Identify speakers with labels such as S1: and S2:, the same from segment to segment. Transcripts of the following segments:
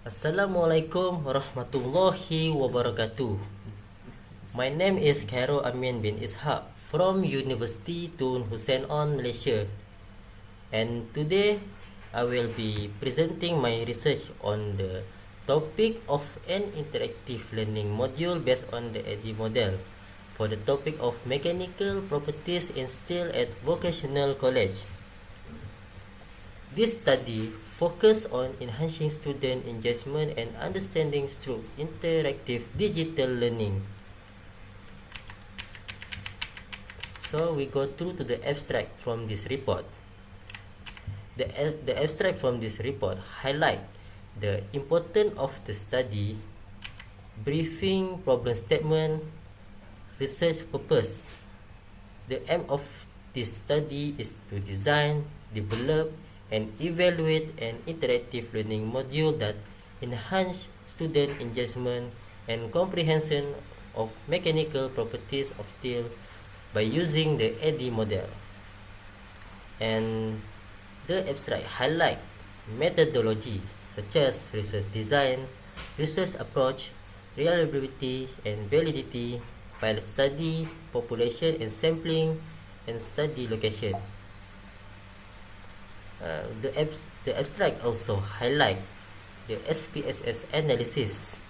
S1: Assalamualaikum warahmatullahi wabarakatuh. My name is Khairul Amin Bin Ishak from University Tun Hussein on Malaysia. And today I will be presenting my research on the topic of an interactive learning module based on the AD model for the topic of mechanical properties in steel at vocational college. This study focuses on enhancing student engagement and understanding through interactive digital learning. So we go through to the abstract from this report. The abstract from this report highlight the importance of the study, briefing, problem statement, research purpose. The aim of this study is to design, develop, and evaluate an interactive learning module that enhance student engagement and comprehension of mechanical properties of steel by using the AD model. And the abstract highlight methodology such as research design, research approach, reliability and validity, pilot study, population and sampling, and study location. The abstract also highlight the SPSS analysis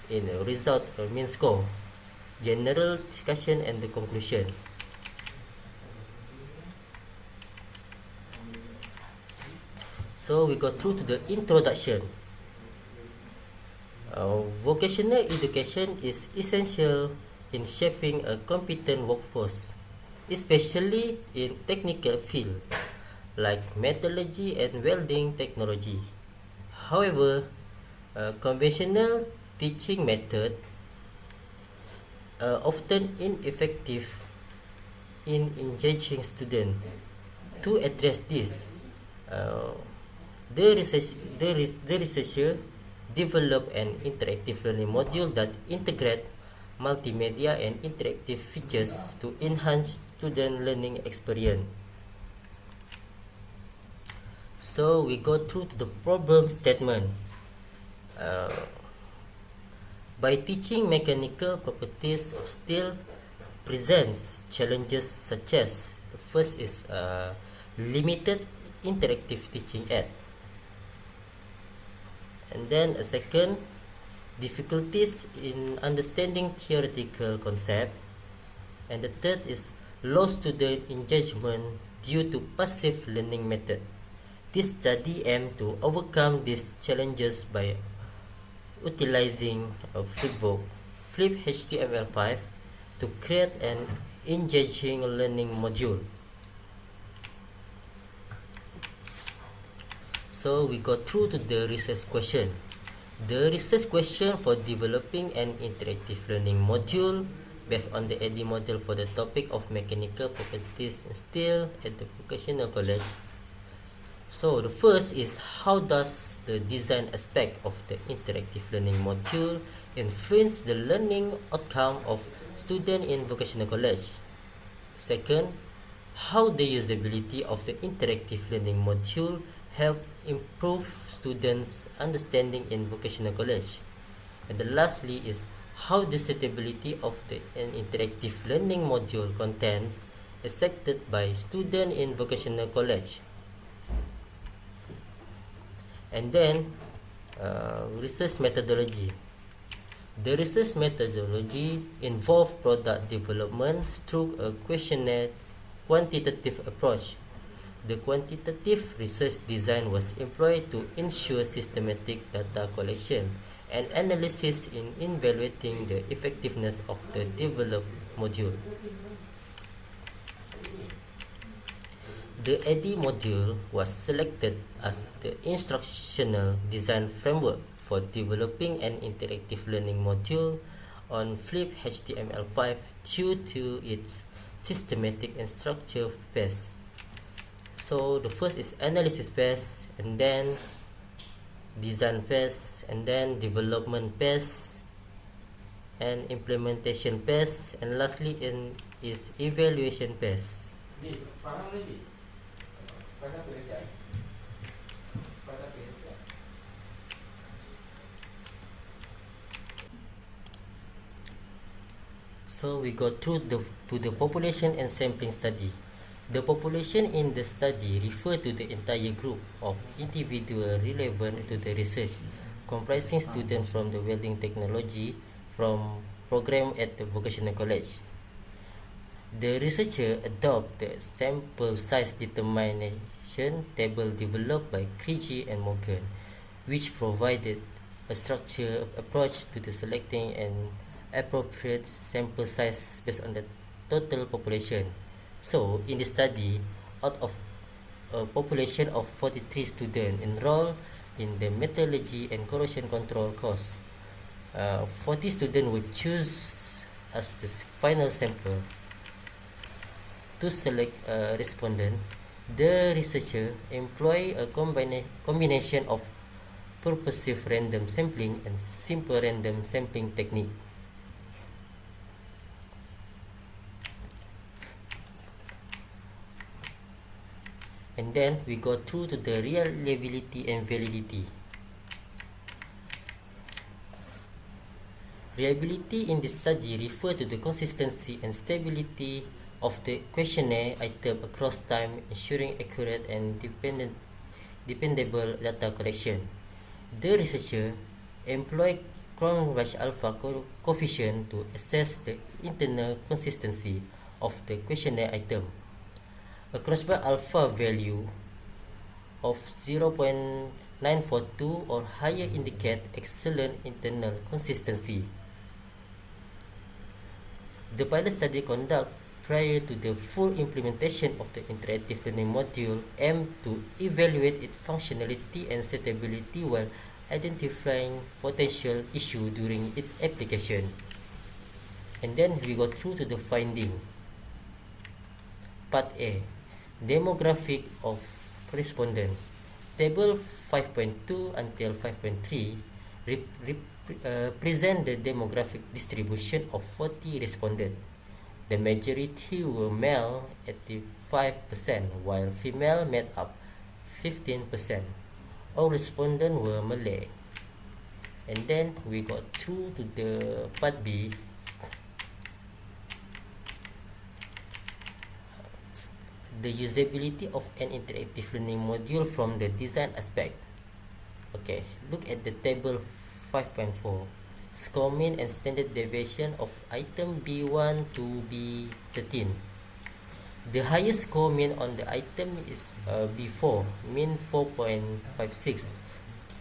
S1: in result mean score, general discussion, and the conclusion. So we go through to the introduction. Vocational education is essential in shaping a competent workforce, especially in technical field like metallurgy and welding technology. However, conventional teaching method are often ineffective in engaging students. To address this, the researcher developed an interactive learning module that integrate multimedia and interactive features to enhance student learning experience. So we go through to the problem statement. By teaching mechanical properties of steel presents challenges such as the first is limited interactive teaching aid, and then a second, difficulties in understanding theoretical concept, and the third is low student engagement due to passive learning method. This study aims to overcome these challenges by utilizing a flip HTML5 to create an engaging learning module. So we go through to the research question. The research question for developing an interactive learning module based on the AD model for the topic of mechanical properties in steel at the vocational college. So the first is, how does the design aspect of the interactive learning module influence the learning outcome of students in vocational college? Second, how the usability of the interactive learning module help improve students' understanding in vocational college? And the lastly is, how the suitability of an interactive learning module contents accepted by students in vocational college? And then research methodology. The research methodology involves product development through a questionnaire quantitative approach. The quantitative research design was employed to ensure systematic data collection and analysis in evaluating the effectiveness of the developed module. The AD module was selected as the instructional design framework for developing an interactive learning module on Flip HTML5 due to its systematic and structure phase. So the first is analysis phase, and then design phase, and then development phase, and implementation phase, and lastly is evaluation phase. So we go through to the population and sampling study. The population in the study refer to the entire group of individuals relevant to the research, comprising students from the welding technology from program at the vocational college. The researcher adopt the sample size determination table developed by Krigi and Morgan, which provided a structured approach to the selecting an appropriate sample size based on the total population. So, in the study, out of a population of 43 students enrolled in the metallurgy and corrosion control course, 40 students were chosen as the final sample. To select a respondent, the researcher employ a combination of purposive random sampling and simple random sampling technique. And then we go through to the reliability and validity. Reliability in this study refer to the consistency and stability of the questionnaire item across time, ensuring accurate and dependable data collection. The researcher employed Cronbach alpha coefficient to assess the internal consistency of the questionnaire item. A Cronbach alpha value of 0.942 or higher indicate excellent internal consistency. The pilot study conducted prior to the full implementation of the interactive learning module aimed to evaluate its functionality and suitability while identifying potential issues during its application. And then we go through to the finding. Part A, demographic of respondent. Table 5.2 until 5.3 present the demographic distribution of 40 respondents. The majority were male, 85%, while female made up 15%. All respondents were Malay. And then we got through to the part B. The usability of an interactive learning module from the design aspect. Okay, look at the table 5.4. Score mean and standard deviation of item B1 to B13. The highest score mean on the item is B4, mean 4.56.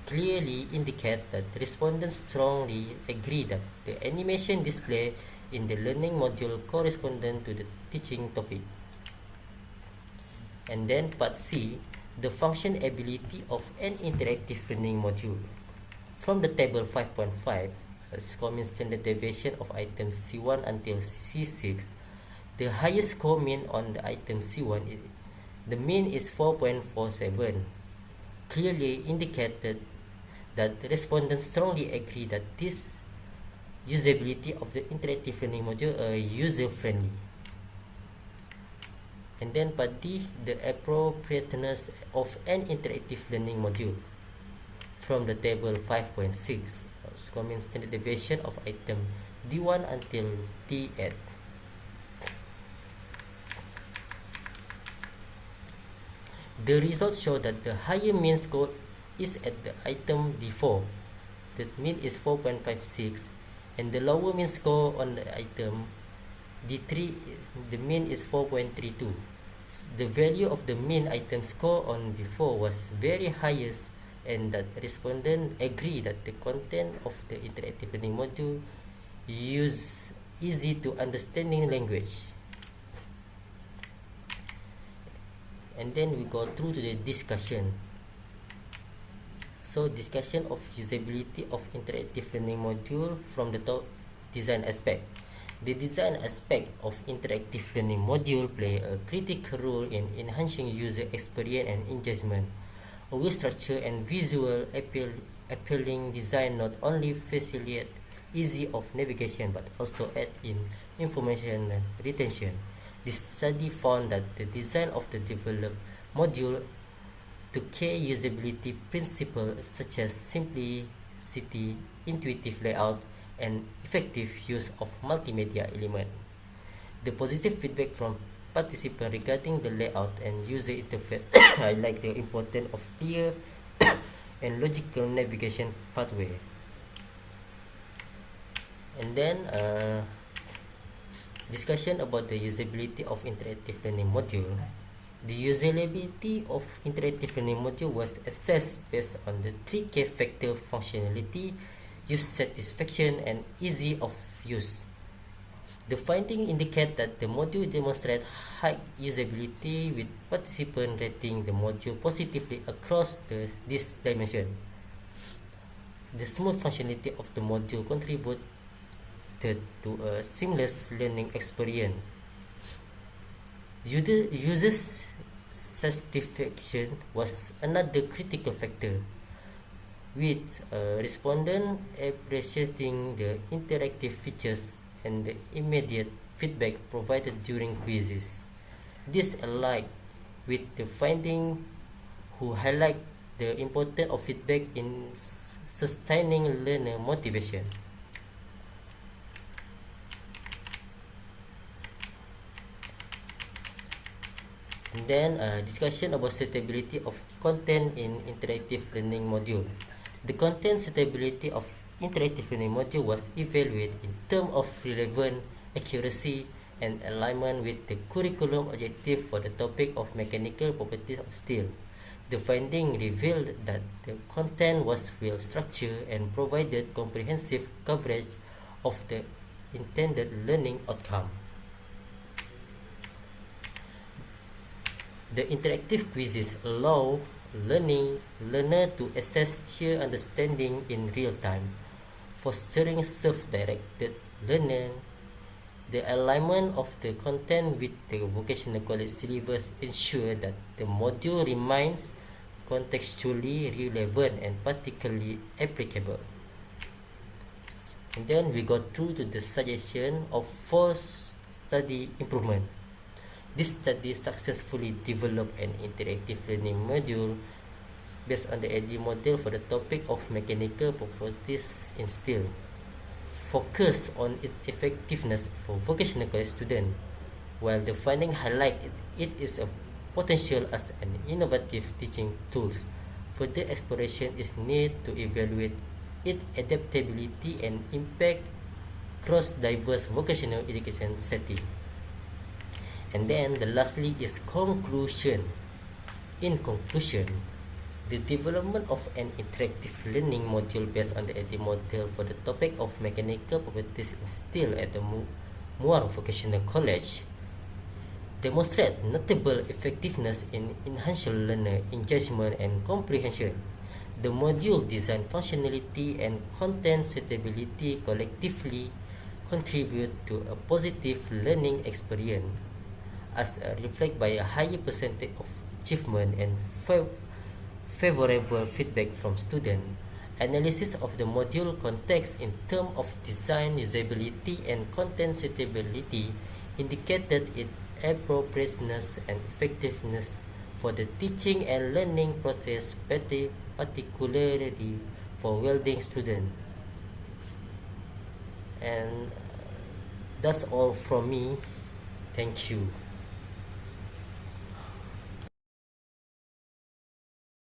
S1: Clearly indicate that respondents strongly agree that the animation display in the learning module correspondent to the teaching topic. And then part C, the function ability of an interactive learning module. From the table 5.5, score mean standard deviation of item C1 until C6, the highest score mean on the item C1, the mean is 4.47. Clearly indicated that the respondents strongly agree that this usability of the interactive learning module are user-friendly. And then part D, the appropriateness of an interactive learning module. From the table 5.6, score mean standard deviation of item D1 until D8. The results show that the higher mean score is at the item D4, that mean is 4.56, and the lower mean score on the item D3, the mean is 4.32. The value of the mean item score on D4 was very highest, and that respondents agree that the content of the interactive learning module use easy to understanding language. And then we go through to the discussion. So discussion of usability of interactive learning module from the top design aspect. The design aspect of interactive learning module play a critical role in enhancing user experience and engagement. A well-structured and visual appealing design not only facilitate easy of navigation but also aid in information retention. This study found that the design of the developed module to key usability principles such as simplicity, intuitive layout, and effective use of multimedia element. The positive feedback from participants regarding the layout and user interface highlight the importance of clear and logical navigation pathway. And then discussion about the usability of interactive learning module. The usability of interactive learning module was assessed based on the 3 key factors: functionality, use satisfaction, and easy of use. The findings indicate that the module demonstrates high usability, with participants rating the module positively across this dimension. The smooth functionality of the module contributed to a seamless learning experience. Users' satisfaction was another critical factor, with respondents appreciating the interactive features and the immediate feedback provided during quizzes. This aligned with the finding who highlight the importance of feedback in sustaining learner motivation. And then discussion about suitability of content in interactive learning module. The content suitability of interactive learning module was evaluated in terms of relevance, accuracy, and alignment with the curriculum objective for the topic of mechanical properties of steel. The finding revealed that the content was well structured and provided comprehensive coverage of the intended learning outcome. The interactive quizzes allow learner to assess their understanding in real time, fostering self-directed learning. The alignment of the content with the vocational college syllabus ensure that the module remains contextually relevant and particularly applicable. And then we go through to the suggestion of 4 study improvement. This study successfully developed an interactive learning module based on the AD model for the topic of mechanical properties in steel, focused on its effectiveness for vocational college students, while the finding highlight it is a potential as an innovative teaching tool. Further exploration is needed to evaluate its adaptability and impact across diverse vocational education settings. And then the lastly is conclusion. In conclusion, the development of an interactive learning module based on the AD model for the topic of mechanical properties in steel at the Muar Vocational College demonstrate notable effectiveness in enhancing learner engagement and comprehension. The module design functionality and content suitability collectively contribute to a positive learning experience, as reflected by a higher percentage of achievement and favorable feedback from students. Analysis of the module context in terms of design, usability, and content suitability indicated its appropriateness and effectiveness for the teaching and learning process, particularly for welding students. And that's all from me. Thank you.